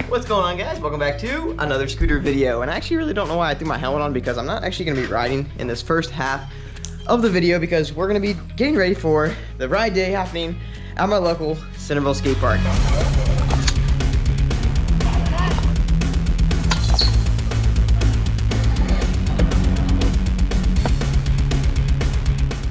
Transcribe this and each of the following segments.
What's going on, guys? Welcome back to another scooter video. And I actually really don't know why I threw my helmet on, because I'm not actually going to be riding in this first half of the video, because we're going to be getting ready for the ride day happening at my local Centerville skate park.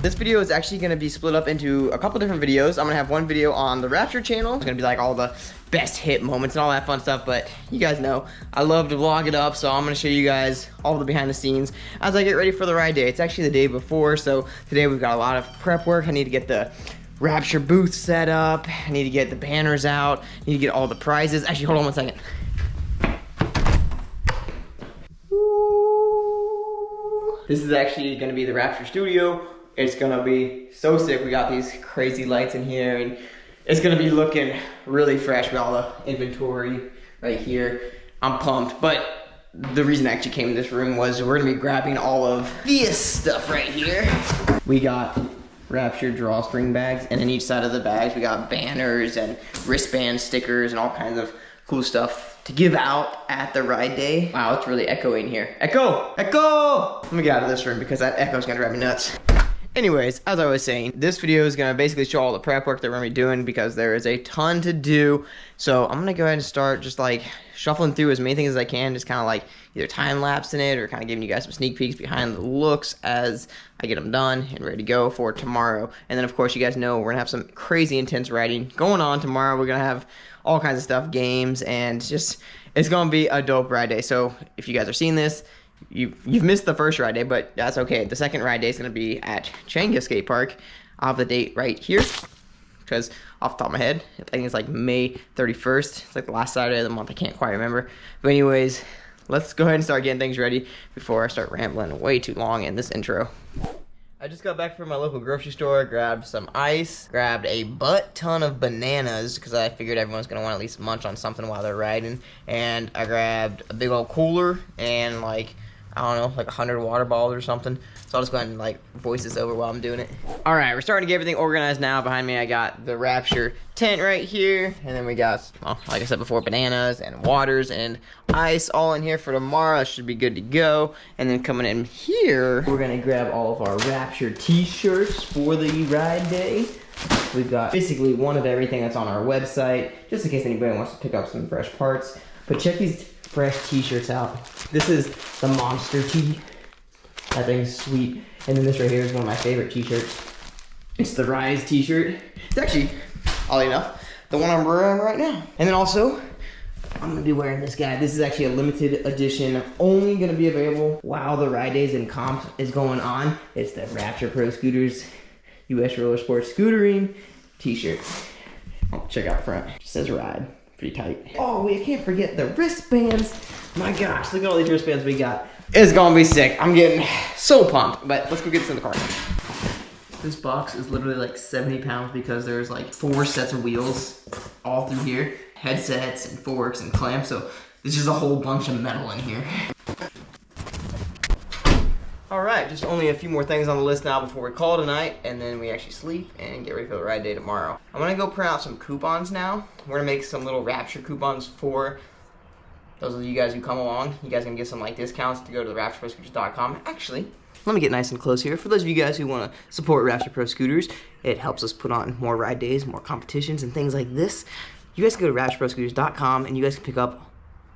This video is actually going to be split up into a couple different videos. I'm going to have one video on the Rapture channel. It's going to be like all the best hit moments and all that fun stuff, but you guys know I love to vlog it up, so I'm going to show you guys all the behind the scenes as I get ready for the ride day. It's actually the day before, so today we've got a lot of prep work. I need to get the Rapture booth set up. I need to get the banners out. I need to get all the prizes. Actually, hold on one second. This is actually going to be the Rapture Studio. It's gonna be so sick. We got these crazy lights in here, and it's gonna be looking really fresh with all the inventory right here. I'm pumped, but the reason I actually came to this room was we're gonna be grabbing all of this stuff right here. We got Rapture drawstring bags, and in each side of the bags we got banners and wristband stickers and all kinds of cool stuff to give out at the ride day. Wow, it's really echoing here. Echo! Echo! Let me get out of this room because that echo's gonna drive me nuts. Anyways, as I was saying, this video is going to basically show all the prep work that we're going to be doing, because there is a ton to do. So I'm going to go ahead and start just like shuffling through as many things as I can, just kind of like either time-lapsing it or kind of giving you guys some sneak peeks behind the looks as I get them done and ready to go for tomorrow. And then of course you guys know we're going to have some crazy intense riding going on tomorrow. We're going to have all kinds of stuff, games, and just it's going to be a dope ride day. So if you guys are seeing this, You've missed the first ride day, but that's okay. The second ride day is going to be at Chenga Skatepark. I'll have the date right here, because off the top of my head, I think it's like May 31st. It's like the last Saturday of the month. I can't quite remember. But anyways, let's go ahead and start getting things ready before I start rambling way too long in this intro. I just got back from my local grocery store, grabbed some ice, grabbed a butt ton of bananas, because I figured everyone's going to want to at least munch on something while they're riding. And I grabbed a big old cooler and like, I don't know, like 100 water bottles or something. So I'll just go ahead and like voice this over while I'm doing it. All right, we're starting to get everything organized now. Behind me, I got the Rapture tent right here. And then we got, well, like I said before, bananas and waters and ice all in here for tomorrow. It should be good to go. And then coming in here, we're gonna grab all of our Rapture t-shirts for the ride day. We've got basically one of everything that's on our website, just in case anybody wants to pick up some fresh parts. But check these fresh t-shirts out. This is the Monster tee. That thing's sweet. And then this right here is one of my favorite t-shirts. It's the Rise t-shirt. It's actually, oddly enough, the one I'm wearing right now. And then also, I'm gonna be wearing this guy. This is actually a limited edition, only gonna be available while the ride days and comp is going on. It's the Rapture Pro Scooters US Roller Sports Scootering t-shirt. Oh, check out the front. It says Ride. Pretty tight. Oh, we can't forget the wristbands. My gosh, look at all these wristbands we got. It's gonna be sick. I'm getting so pumped. But let's go get this in the car. This box is literally like 70 pounds because there's like 4 sets of wheels all through here. Headsets and forks and clamps. So there's just a whole bunch of metal in here. Alright, just only a few more things on the list now before we call tonight, and then we actually sleep and get ready for the ride day tomorrow. I'm gonna go print out some coupons now. We're gonna make some little Rapture coupons for those of you guys who come along. You guys can get some like discounts to go to the RaptureProScooters.com. Actually, let me get nice and close here. For those of you guys who want to support Rapture Pro Scooters, it helps us put on more ride days, more competitions, and things like this. You guys can go to RaptureProScooters.com and you guys can pick up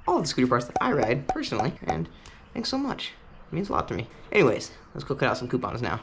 all of the scooter parts that I ride personally, and thanks so much. It means a lot to me. Anyways, let's go cut out some coupons now.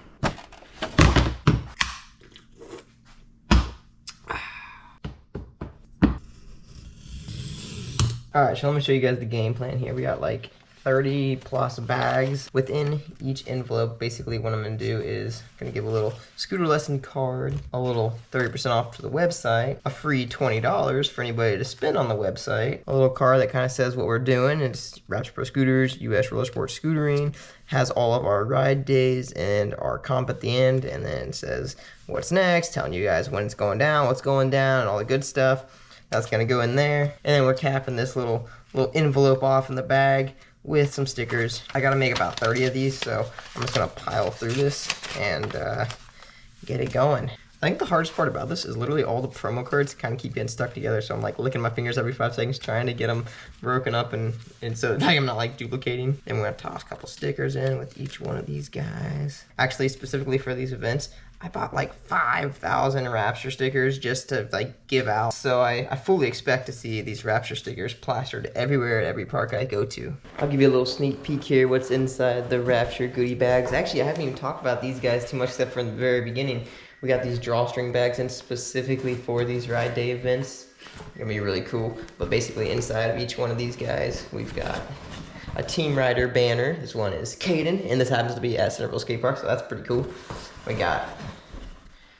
Alright, so let me show you guys the game plan here. We got like 30 plus bags within each envelope. Basically what I'm gonna do is gonna give a little scooter lesson card, a little 30% off to the website, a free $20 for anybody to spend on the website, a little card that kind of says what we're doing. It's Rapture Pro Scooters, US Roller Sports Scootering, has all of our ride days and our comp at the end, and then says what's next, telling you guys when it's going down, what's going down, and all the good stuff. That's gonna go in there. And then we're capping this little envelope off in the bag with some stickers. I gotta make about 30 of these, so I'm just gonna pile through this and get it going. I think the hardest part about this is literally all the promo cards kind of keep getting stuck together. So I'm like licking my fingers every 5 seconds trying to get them broken up and so like I'm not like duplicating. Then we're gonna toss a couple stickers in with each one of these guys. Actually, specifically for these events, I bought like 5,000 Rapture stickers just to like give out. So I fully expect to see these Rapture stickers plastered everywhere at every park I go to. I'll give you a little sneak peek here what's inside the Rapture goodie bags. Actually, I haven't even talked about these guys too much except for in the very beginning. We got these drawstring bags in specifically for these ride day events. They're gonna be really cool. But basically inside of each one of these guys, we've got a Team Rider banner. This one is Caden, and this happens to be at Centerville Skate Park, so that's pretty cool. We got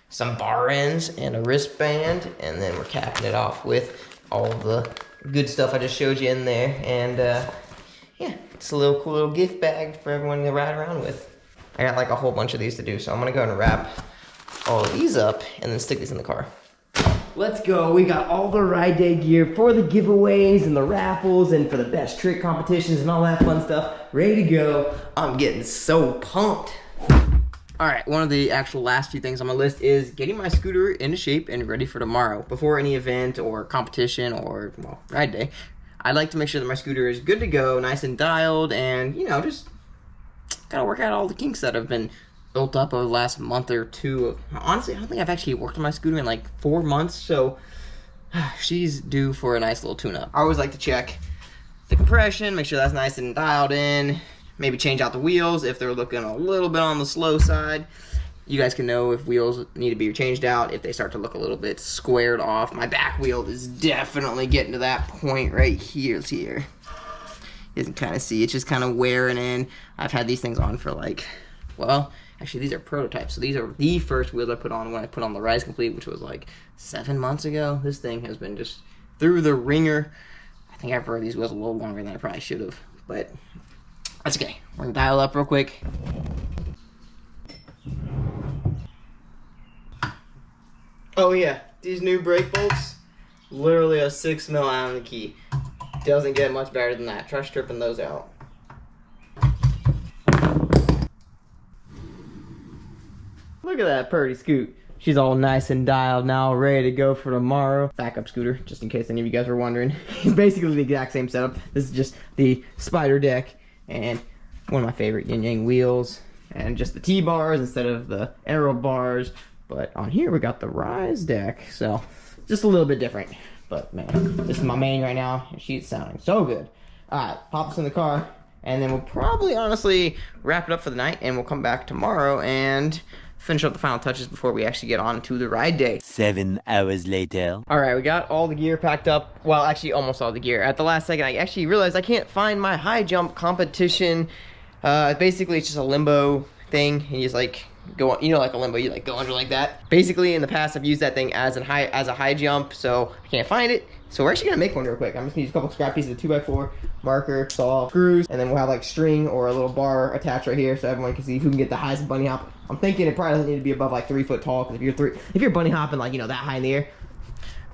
some bar ends and a wristband, and then we're capping it off with all the good stuff I just showed you in there. And yeah, it's a little cool little gift bag for everyone to ride around with. I got like a whole bunch of these to do, so I'm gonna go and wrap all of these up and then stick these in the car. Let's go. We got all the ride day gear for the giveaways and the raffles and for the best trick competitions and all that fun stuff ready to go. I'm getting so pumped. All right, one of the actual last few things on my list is getting my scooter into shape and ready for tomorrow. Before any event or competition or, well, ride day, I'd like to make sure that my scooter is good to go, nice and dialed, and, you know, just gotta work out all the kinks that have been built up over the last month or two. Honestly, I don't think I've actually worked on my scooter in like 4 months, so she's due for a nice little tune-up. I always like to check the compression, make sure that's nice and dialed in, maybe change out the wheels if they're looking a little bit on the slow side. You guys can know if wheels need to be changed out, if they start to look a little bit squared off. My back wheel is definitely getting to that point right here. You can kind of see it's just kind of wearing in. I've had these things on for like, well, actually these are prototypes. So these are the first wheels I put on when I put on the Rise Complete, which was like 7 months ago. This thing has been just through the ringer. I think I've rode these wheels a little longer than I probably should have, but that's okay. We're gonna dial up real quick. Oh yeah, these new brake bolts, literally a 6 mil out on the key. Doesn't get much better than that. Try stripping those out. Look at that purdy scoot. She's all nice and dialed now, ready to go for tomorrow. Backup scooter, just in case any of you guys were wondering. It's basically the exact same setup. This is just the spider deck and one of my favorite yin yang wheels and just the T-bars instead of the aero bars. But on here we got the Rise deck, so just a little bit different. But man, this is my main right now, and she's sounding so good. All right, pop this in the car, and then we'll probably honestly wrap it up for the night, and we'll come back tomorrow and finish up the final touches before we actually get on to the ride day. 7 hours later. All right, we got all the gear packed up. Well, actually almost all the gear. At the last second, I actually realized I can't find my high jump competition. Basically, it's just a limbo thing. You just like go on, you know, like a limbo, you like go under like that. Basically, in the past, I've used that thing as a high jump, so I can't find it. So we're actually gonna make one real quick. I'm just gonna use a couple scrap pieces of 2x4, marker, saw, screws, and then we'll have like string or a little bar attached right here so everyone can see who can get the highest bunny hop. I'm thinking it probably doesn't need to be above like 3 foot tall, because if you're bunny hopping like, you know, that high in the air,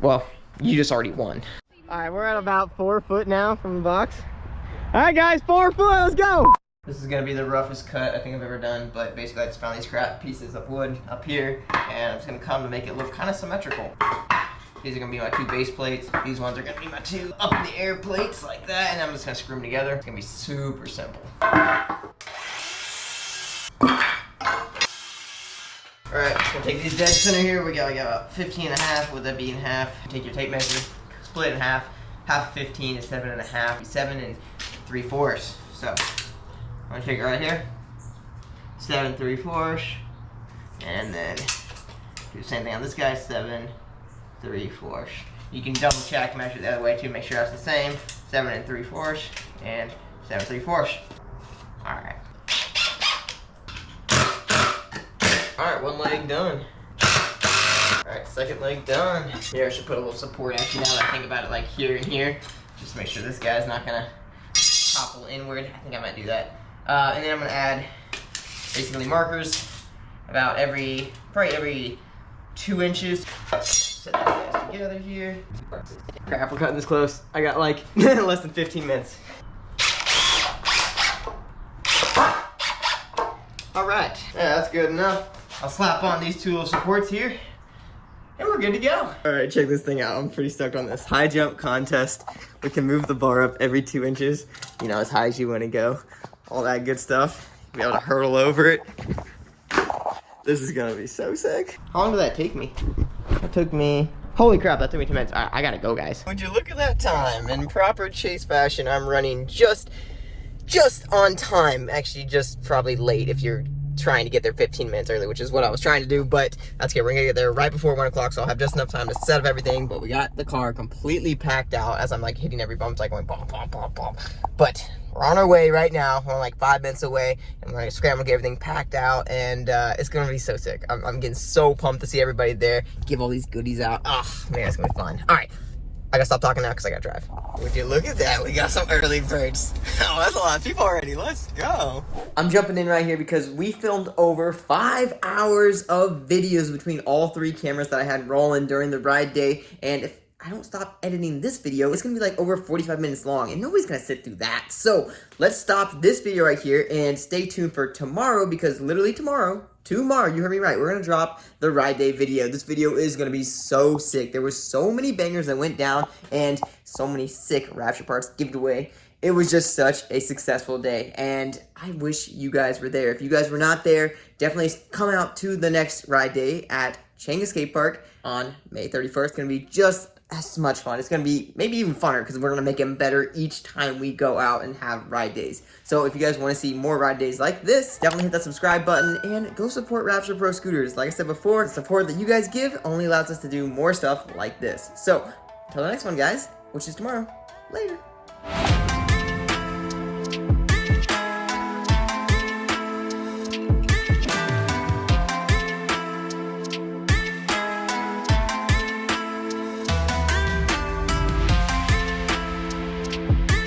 well, you just already won. All right, we're at about 4 foot now from the box. All right, guys, 4 foot, let's go. This is gonna be the roughest cut I think I've ever done, but basically I just found these scrap pieces of wood up here, and I'm just gonna come to make it look kind of symmetrical. These are gonna be my 2 base plates. These ones are gonna be my 2 up in the air plates like that, and I'm just gonna screw them together. It's gonna be super simple. All right, so we'll take these dead center here. We got about 15.5, with that being half. Take your tape measure, split it in half. Half of 15 is 7.5, 7 3/4. So I'm gonna take it right here, 7 3/4, and then do the same thing on this guy, 7 3/4. You can double check, measure the other way too, make sure that's the same. 7 3/4 and 7 3/4. All right. All right, one leg done. All right, second leg done. Here, I should put a little support actually now that I think about it, like here and here, just to make sure this guy's not gonna topple inward. I think I might do that. And then I'm gonna add basically markers about probably every 2 inches. Set that guys together here. Crap, we're cutting this close. I got like less than 15 minutes. All right, yeah, that's good enough. I'll slap on these 2 little supports here. and we're good to go. All right, check this thing out. I'm pretty stoked on this. High jump contest. We can move the bar up every 2 inches, you know, as high as you want to go. All that good stuff. Be able to hurdle over it. This is gonna be so sick. How long did that take me? That took me, holy crap, that took me 2 minutes. All right, I gotta go, guys. Would you look at that time? In proper chase fashion, I'm running just on time. Actually, just probably late if you're trying to get there 15 minutes early, which is what I was trying to do, but that's okay. We're gonna get there right before 1 o'clock, so I'll have just enough time to set up everything. But we got the car completely packed out. As I'm like hitting every bump, it's like going bump, bump, bump, bump. But we're on our way right now. We're like 5 minutes away, and we're gonna scramble to get everything packed out, and it's gonna be so sick. I'm getting so pumped to see everybody there, give all these goodies out. Oh man, it's gonna be fun. All right, I gotta stop talking now because I gotta drive. Would you look at that? We got some early birds. Oh, that's a lot of people already. Let's go. I'm jumping in right here because we filmed over 5 hours of videos between all 3 cameras that I had rolling during the ride day. And if I don't stop editing this video, it's gonna be like over 45 minutes long, and nobody's gonna sit through that. So let's stop this video right here and stay tuned for tomorrow, because literally tomorrow, you heard me right, we're gonna drop the ride day video. This video is gonna be so sick. There was so many bangers that went down and so many sick Rapture parts given away. It was just such a successful day, and I wish you guys were there. If you guys were not there, definitely come out to the next ride day at Chenga Skatepark on May 31st. It's gonna be just as much fun. It's gonna be maybe even funner because we're gonna make them better each time we go out and have ride days. So if you guys want to see more ride days like this, definitely hit that subscribe button and go support Rapture Pro Scooters. Like I said before, the support that you guys give only allows us to do more stuff like this. So until the next one, guys, which is tomorrow. Later.